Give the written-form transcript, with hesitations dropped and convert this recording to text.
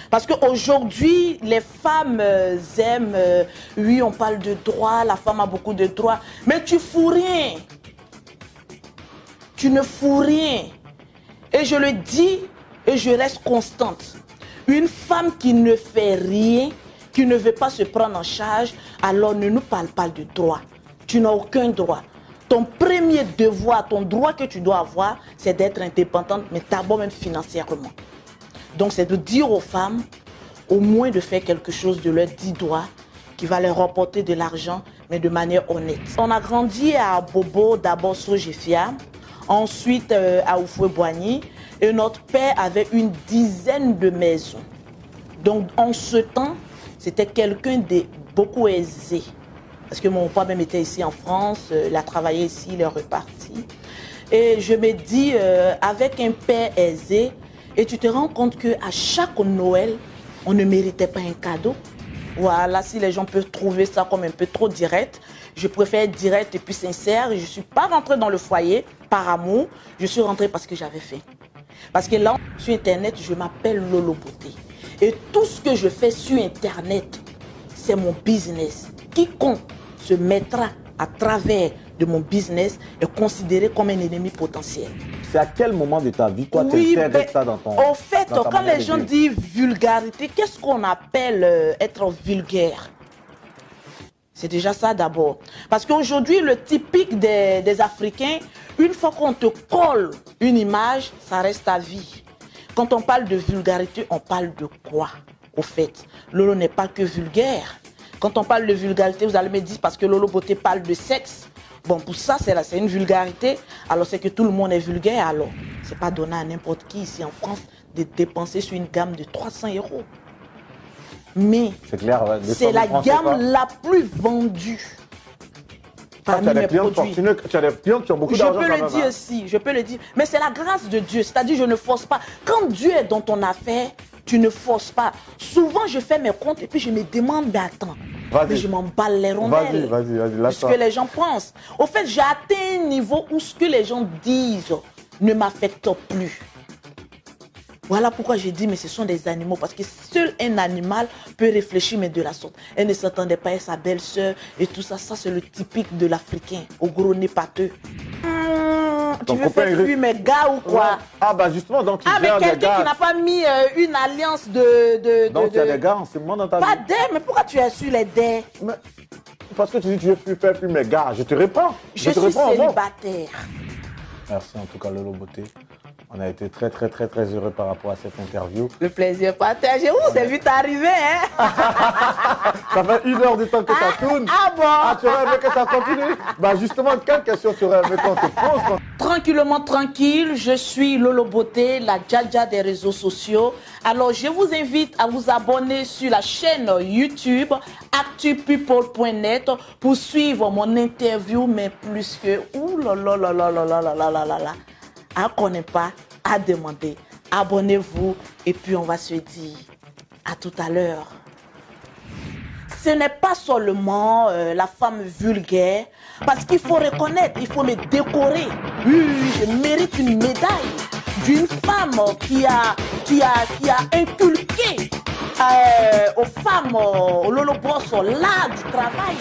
Parce qu'aujourd'hui, les femmes aiment, oui, on parle de droits, la femme a beaucoup de droits, mais tu fous rien. Tu ne fous rien. Et je le dis et je reste constante. Une femme qui ne fait rien, qui ne veut pas se prendre en charge, alors ne nous parle pas de droit. Tu n'as aucun droit. Ton premier devoir, ton droit que tu dois avoir, c'est d'être indépendante, mais d'abord même financièrement. Donc c'est de dire aux femmes, au moins de faire quelque chose de leurs 10 doigts, qui va leur rapporter de l'argent, mais de manière honnête. On a grandi à Bobo, d'abord sur Gefia, ensuite à Oufoué-Boigny, et notre père avait une dizaine de maisons. Donc en ce temps, c'était quelqu'un de beaucoup aisé. Parce que mon père même était ici en France, il a travaillé ici, il est reparti. Et je me dis, avec un père aisé, et tu te rends compte qu'à chaque Noël, on ne méritait pas un cadeau. Voilà, si les gens peuvent trouver ça comme un peu trop direct, je préfère être direct et puis sincère. Je ne suis pas rentrée dans le foyer par amour, je suis rentrée parce que j'avais faim. Parce que là, sur Internet, je m'appelle Lolo Beauté. Et tout ce que je fais sur Internet, c'est mon business. Quiconque se mettra à travers de mon business est considéré comme un ennemi potentiel. C'est à quel moment de ta vie, toi, oui, tu intègres ça dans ton... Au fait, quand les gens disent vulgarité, qu'est-ce qu'on appelle être vulgaire? C'est déjà ça d'abord. Parce qu'aujourd'hui, le typique des Africains, une fois qu'on te colle une image, ça reste à vie. Quand on parle de vulgarité, on parle de quoi, au fait? Lolo n'est pas que vulgaire. Quand on parle de vulgarité, vous allez me dire parce que Lolo Beauté parle de sexe. Bon, pour ça, c'est une vulgarité. Alors, c'est que tout le monde est vulgaire. Alors, c'est pas donné à n'importe qui ici en France de dépenser sur une gamme de 300 €. Mais c'est la gamme la plus vendue parmi mes produits. Tu as des clients qui ont beaucoup d'argent. Je peux le dire aussi, je peux le dire. Mais c'est la grâce de Dieu. C'est-à-dire, je ne force pas. Quand Dieu est dans ton affaire, tu ne forces pas. Souvent, je fais mes comptes et puis je me demande, mais attends, mais je m'en bats les rondelles. Vas-y. Ce que les gens pensent. Au fait, j'ai atteint un niveau où ce que les gens disent ne m'affecte plus. Voilà pourquoi j'ai dit, mais ce sont des animaux. Parce que seul un animal peut réfléchir, mais de la sorte. Elle ne s'entendait pas avec sa belle-sœur et tout ça. Ça, c'est le typique de l'Africain, au gros nez pâteux. Tu veux faire fuir mes gars ou quoi? Ouais. Ah bah justement, donc tu mais quelqu'un qui n'a pas mis une alliance de... Donc il y a des gars en ce moment dans ta vie? Pas des, mais pourquoi tu as su les des? Parce que tu dis tu veux faire fuir mes gars, je te réponds. Je suis célibataire. Merci en tout cas Lolo Beauté. On a été très heureux par rapport à cette interview. Le plaisir partagé. Ouh, c'est vite arrivé, hein? Ça fait 1 heure de temps que ça tourne. Ah bon? Ah, tu aurais aimé que ça continue? Bah justement, quelle question tu aurais aimé qu'on te pose? Tranquillement, tranquille, je suis Lolo Beauté, la Dja des réseaux sociaux. Alors, je vous invite à vous abonner sur la chaîne YouTube actupeople.net pour suivre mon interview, mais plus que... Ouh là là là là là là là là là là. À connaître pas, à demander. Abonnez-vous et puis on va se dire à tout à l'heure. Ce n'est pas seulement la femme vulgaire, parce qu'il faut reconnaître, il faut me décorer. Oui, je mérite une médaille d'une femme qui a inculqué aux femmes, au Lolo Boss, l'art du travail.